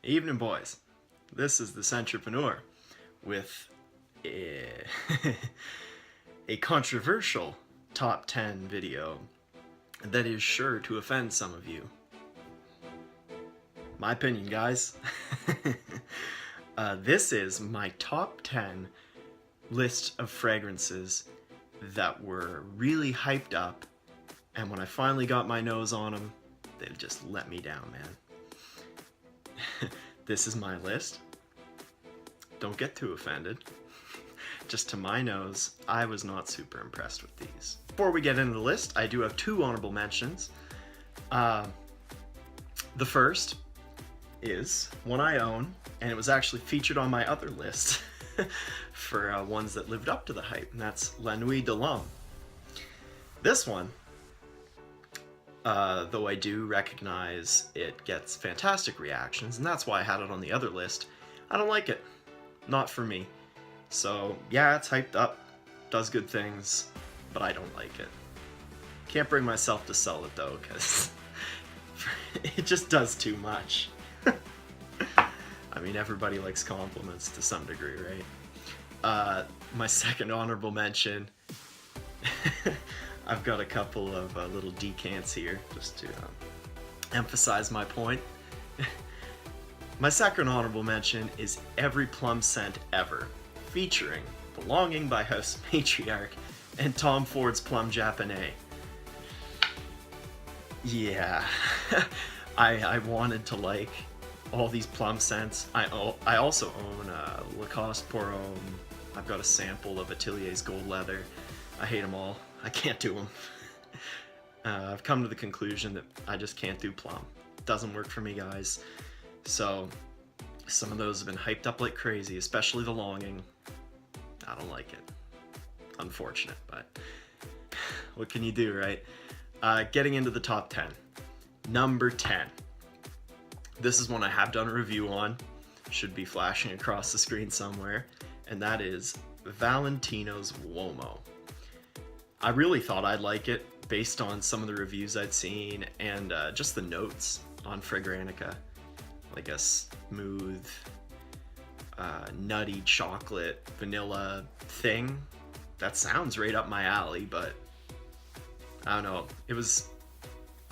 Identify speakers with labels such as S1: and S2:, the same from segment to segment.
S1: Evening, boys. This is the Centrepreneur with a controversial top 10 video that is sure to offend some of you. My opinion, guys. This is my top 10 list of fragrances that were really hyped up, and when I finally got my nose on them, they just let me down, man. This is my list. Don't get too offended. Just to my nose, I was not super impressed with these. Before we get into the list, I do have two honorable mentions. The first is one I own, and it was actually featured on my other list for ones that lived up to the hype, and that's La Nuit de l'Homme. This one, though I do recognize it gets fantastic reactions, and that's why I had it on the other list, I don't like it. Not for me. So yeah, it's hyped up, does good things, but I don't like it. Can't bring myself to sell it though, because it just does too much. I mean, everybody likes compliments to some degree, right? My second honorable mention, I've got a couple of little decants here just to emphasize my point. My second honorable mention is Every Plum Scent Ever, featuring Belonging by House Matriarch and Tom Ford's Plum Japonais. Yeah, I wanted to like all these plum scents. I also own Lacoste Pour Homme. I've got a sample of Atelier's Gold Leather. I hate them all. I can't do them. I've come to the conclusion that I just can't do plum. It doesn't work for me, guys. So some of those have been hyped up like crazy, especially the Longing. I don't like it. Unfortunate, but what can you do, right? Getting into the top 10. Number 10. This is one I have done a review on. Should be flashing across the screen somewhere. And that is Valentino's Uomo. I really thought I'd like it based on some of the reviews I'd seen and just the notes on Fragrantica. Like a smooth, nutty chocolate, vanilla thing. That sounds right up my alley, but I don't know. It was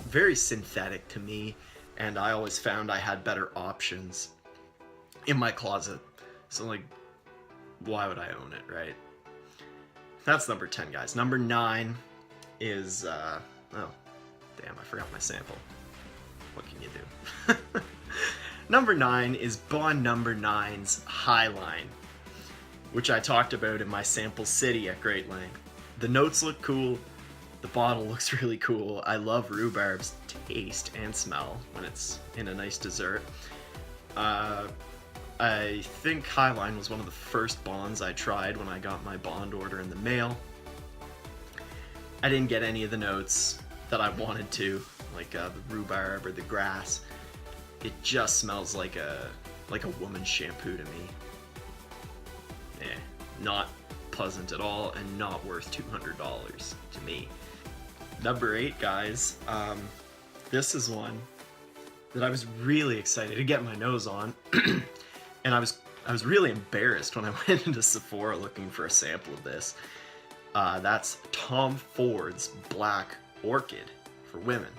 S1: very synthetic to me, and I always found I had better options in my closet. So, like, why would I own it, right? That's number 10, guys. Number 9 is, oh, damn, I forgot my sample. What can you do? Number 9 is Bond Number 9's Highline, which I talked about in my sample city at great length. The notes look cool. The bottle looks really cool. I love rhubarb's taste and smell when it's in a nice dessert. I think Highline was one of the first bonds I tried when I got my bond order in the mail. I didn't get any of the notes that I wanted to, like the rhubarb or the grass. It just smells like a woman's shampoo to me. Not pleasant at all and not worth $200 to me. Number 8, guys. This is one that I was really excited to get my nose on. And I was really embarrassed when I went into Sephora looking for a sample of this. That's Tom Ford's Black Orchid for women.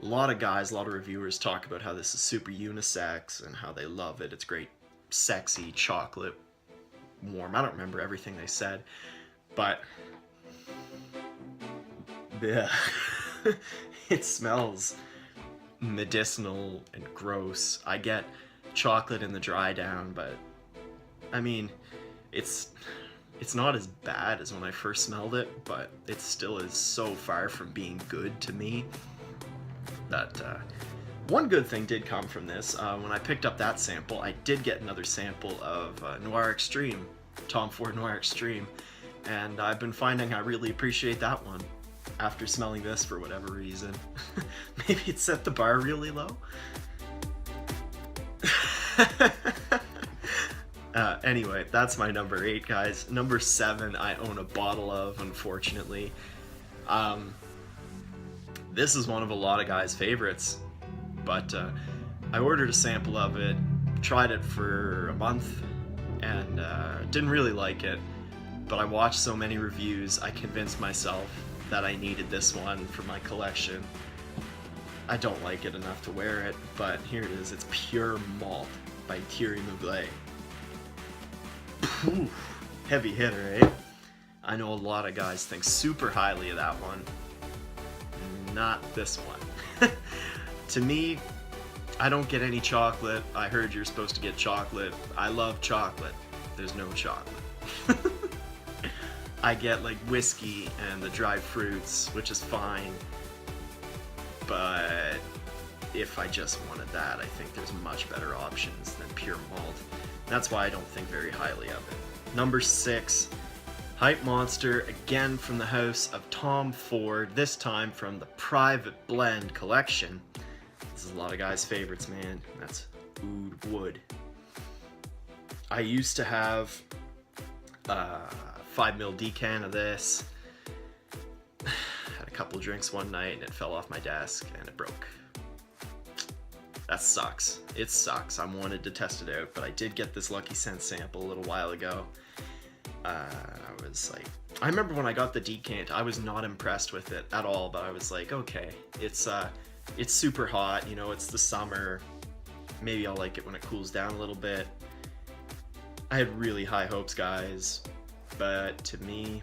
S1: A lot of guys, a lot of reviewers talk about how this is super unisex and how they love it. It's great, sexy, chocolate, warm. I don't remember everything they said, but yeah, it smells medicinal and gross. I get chocolate in the dry down, but I mean, it's not as bad as when I first smelled it, but it still is so far from being good to me that one good thing did come from this. When I picked up that sample, I did get another sample of Noir Extreme, Tom Ford Noir Extreme, and I've been finding I really appreciate that one after smelling this for whatever reason. Maybe it set the bar really low. Anyway, that's my number 8, guys. Number 7, I own a bottle of, unfortunately. This is one of a lot of guys' favorites, but I ordered a sample of it, tried it for a month, and didn't really like it. But I watched so many reviews, I convinced myself that I needed this one for my collection. I don't like it enough to wear it, but here it is. It's Pure Malt by Thierry Mugler. Heavy hitter, eh? I know a lot of guys think super highly of that one. Not this one. To me, I don't get any chocolate. I heard you're supposed to get chocolate. I love chocolate. There's no chocolate. I get like whiskey and the dried fruits, which is fine. But if I just wanted that, I think there's much better options than pure malt. That's why I don't think very highly of it. Number 6, Hype Monster, again from the house of Tom Ford, this time from the Private Blend collection. This is a lot of guys' favorites, man. That's Oud Wood. I used to have 5ml decan of this. Had a couple drinks one night and it fell off my desk and it broke. That sucks. It sucks. I wanted to test it out, but I did get this Lucky Scent sample a little while ago. I remember when I got the decant, I was not impressed with it at all, but I was like, okay, it's super hot, you know, it's the summer. Maybe I'll like it when it cools down a little bit. I had really high hopes, guys, but to me,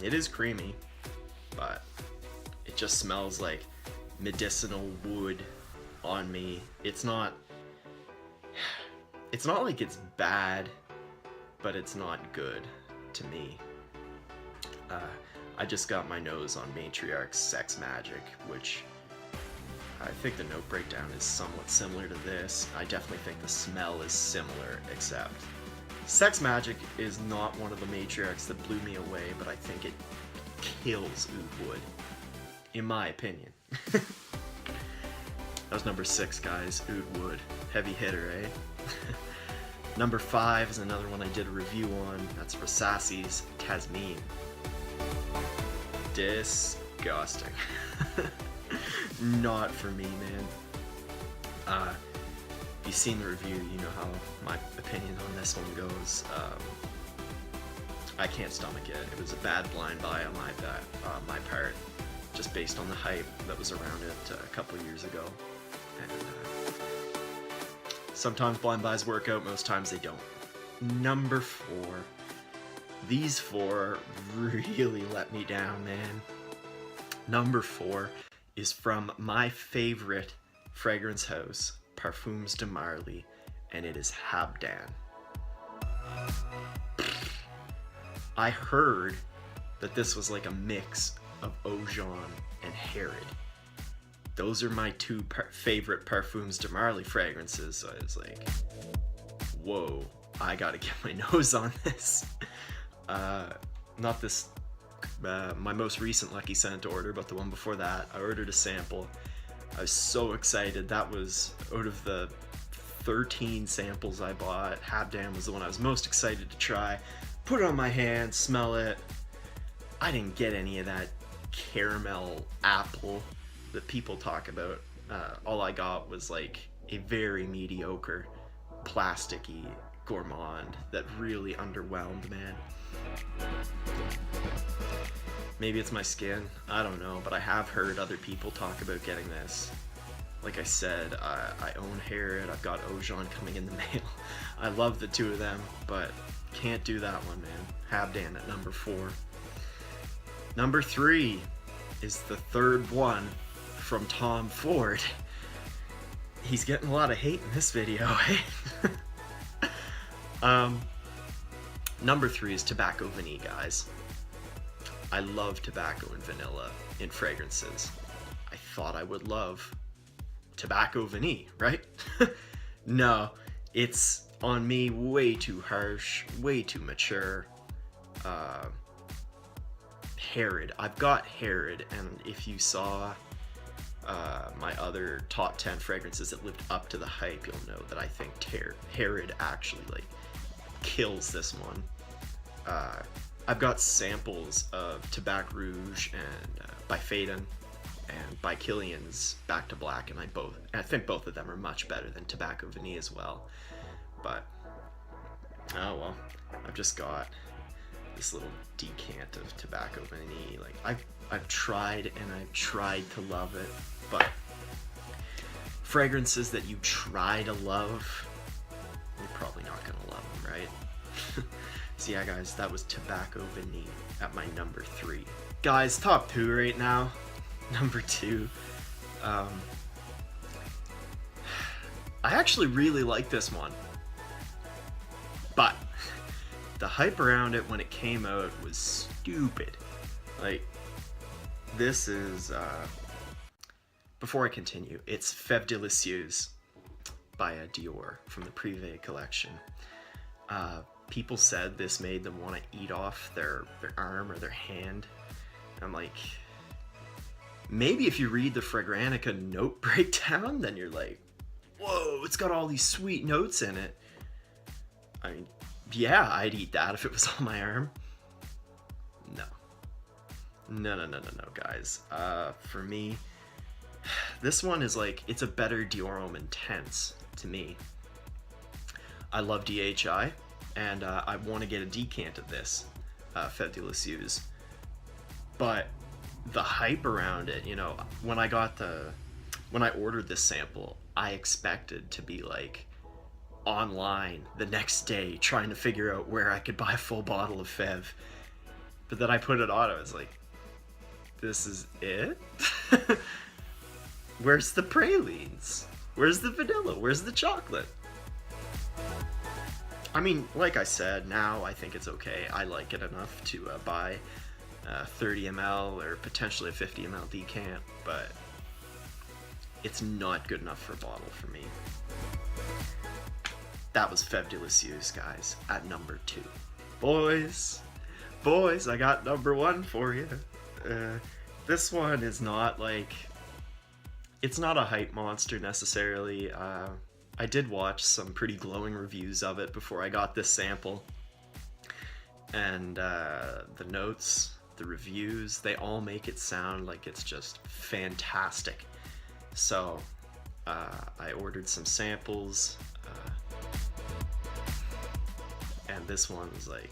S1: it is creamy, but it just smells like medicinal wood on me. It's not like it's bad, but it's not good to me. I just got my nose on Matriarch's Sex Magic, which I think the note breakdown is somewhat similar to this. I definitely think the smell is similar, except Sex Magic is not one of the Matriarchs that blew me away, but I think it kills Oud Wood, in my opinion. That was number 6, guys. Oud Wood. Heavy hitter, eh? Number 5 is another one I did a review on. That's Rasasi's Tasmin. Disgusting. Not for me, man. If you've seen the review, you know how my opinion on this one goes. I can't stomach it. It was a bad blind buy on my part, just based on the hype that was around it a couple years ago. And sometimes blind buys work out, most times they don't. Number 4. These 4 really let me down, man. Number 4 is from my favorite fragrance house, Parfums de Marly, and it is Habdan. I heard that this was like a mix of Ojon and Herod. Those are my 2 favorite Parfums de Marly fragrances, so I was like, whoa, I gotta get my nose on this. Not this, my most recent Lucky Scent order, but the one before that. I ordered a sample. I was so excited. That was, out of the 13 samples I bought, Habdan was the one I was most excited to try. Put it on my hand, smell it. I didn't get any of that caramel apple that people talk about. All I got was like a very mediocre, plasticky gourmand that really underwhelmed, man. Maybe it's my skin, I don't know, but I have heard other people talk about getting this. Like I said, I own Herod, I've got Ojon coming in the mail. I love the 2 of them, but can't do that one, man. Habdan at number 4. Number 3 is the 3rd one from Tom Ford. He's getting a lot of hate in this video, eh? Number 3 is Tobacco Vanille, guys. I love tobacco and vanilla in fragrances. I thought I would love Tobacco Vanille, right? No, it's on me way too harsh, way too mature. Herod. I've got Herod, and if you saw my other top 10 fragrances that lived up to the hype, you'll know that I think Herod actually like kills this one. I've got samples of Tabac Rouge and by Phaeton, and by Killian's Back to Black, and I think both of them are much better than Tobacco Vanille as well. But oh well, I've just got this little decant of Tobacco Vanille. Like I've tried and I've tried to love it, but fragrances that you try to love, you're probably not gonna love them, right? So yeah, guys, that was Tobacco Vanille at my number 3. Guys, top 2 right now. Number 2. I actually really like this one, but the hype around it when it came out was stupid. Like, this is, before I continue, it's Fève Délicieuse by Dior from the Privé collection. People said this made them want to eat off their arm or their hand. I'm like, maybe if you read the Fragrantica note breakdown, then you're like, whoa, it's got all these sweet notes in it. I mean, yeah, I'd eat that if it was on my arm. No, guys. For me, this one is like, it's a better Dior Homme Intense to me. I love DHI, and I want to get a decant of this Fève Délicieuse. But the hype around it, you know, when I ordered this sample, I expected to be like online the next day trying to figure out where I could buy a full bottle of Fève. But then I put it on, I was like, this is it? Where's the pralines? Where's the vanilla? Where's the chocolate? I mean, like I said, now I think it's okay. I like it enough to buy 30 ml or potentially a 50 ml decant, but it's not good enough for a bottle for me. That was Fève Délicieuse, guys, at number 2. Boys, I got number 1 for you. This one is not like, it's not a hype monster necessarily. I did watch some pretty glowing reviews of it before I got this sample, and the notes, the reviews, they all make it sound like it's just fantastic. So I ordered some samples, and this one was like,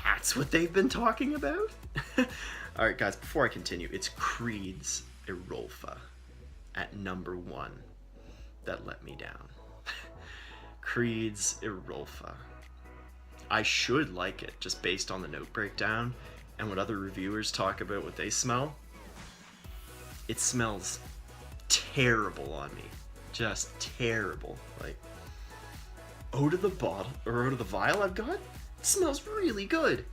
S1: that's what they've been talking about? Alright guys, before I continue, it's Creed's Erolfa at number 1 that let me down. Creed's Erolfa. I should like it just based on the note breakdown and what other reviewers talk about what they smell. It smells terrible on me. Just terrible. Like, out of the bottle, or out of the vial I've got, it smells really good.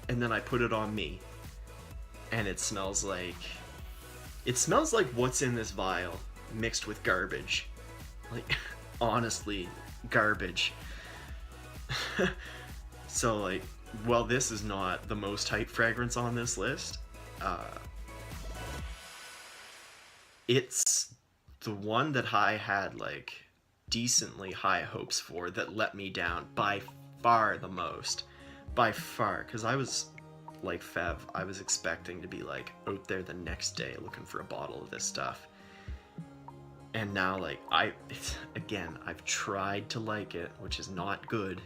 S1: And then I put it on me, and it smells like what's in this vial mixed with garbage. Like, honestly, garbage. So like, well, this is not the most hype fragrance on this list. It's the one that I had like decently high hopes for that let me down by far the most. By far, because I was like Fève, I was expecting to be like out there the next day looking for a bottle of this stuff. And now like, I've tried to like it, which is not good.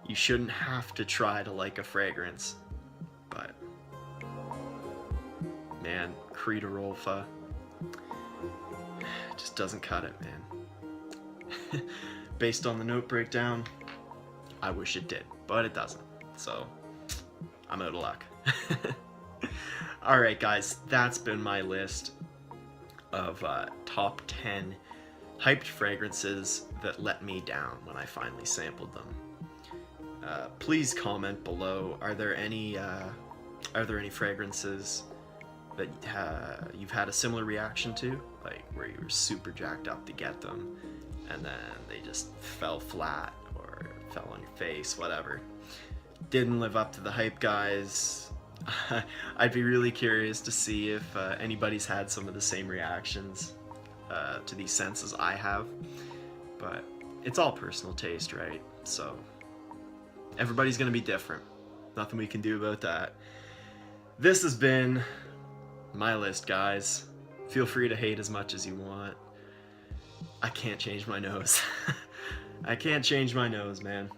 S1: You shouldn't have to try to like a fragrance, but man, Creed Erolfa just doesn't cut it, man. Based on the note breakdown, I wish it did, but it doesn't, so I'm out of luck. Alright guys, that's been my list of top 10 hyped fragrances that let me down when I finally sampled them. Please comment below. Are there any fragrances that you've had a similar reaction to, like where you were super jacked up to get them and then they just fell flat or fell on your face, whatever? Didn't live up to the hype, guys. I'd be really curious to see if anybody's had some of the same reactions to these scents as I have, but it's all personal taste, right? So everybody's gonna be different. Nothing we can do about that. This has been my list, guys. Feel free to hate as much as you want. I can't change my nose. I can't change my nose, man.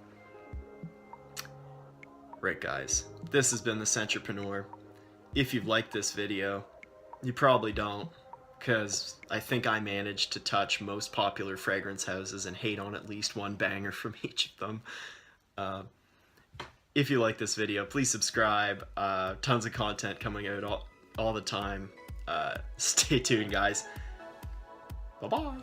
S1: Right, guys. This has been the Centropreneur. If you've liked this video, you probably don't, because I think I managed to touch most popular fragrance houses and hate on at least one banger from each of them. If you like this video, please subscribe. Tons of content coming out all the time. Stay tuned, guys. Bye-bye.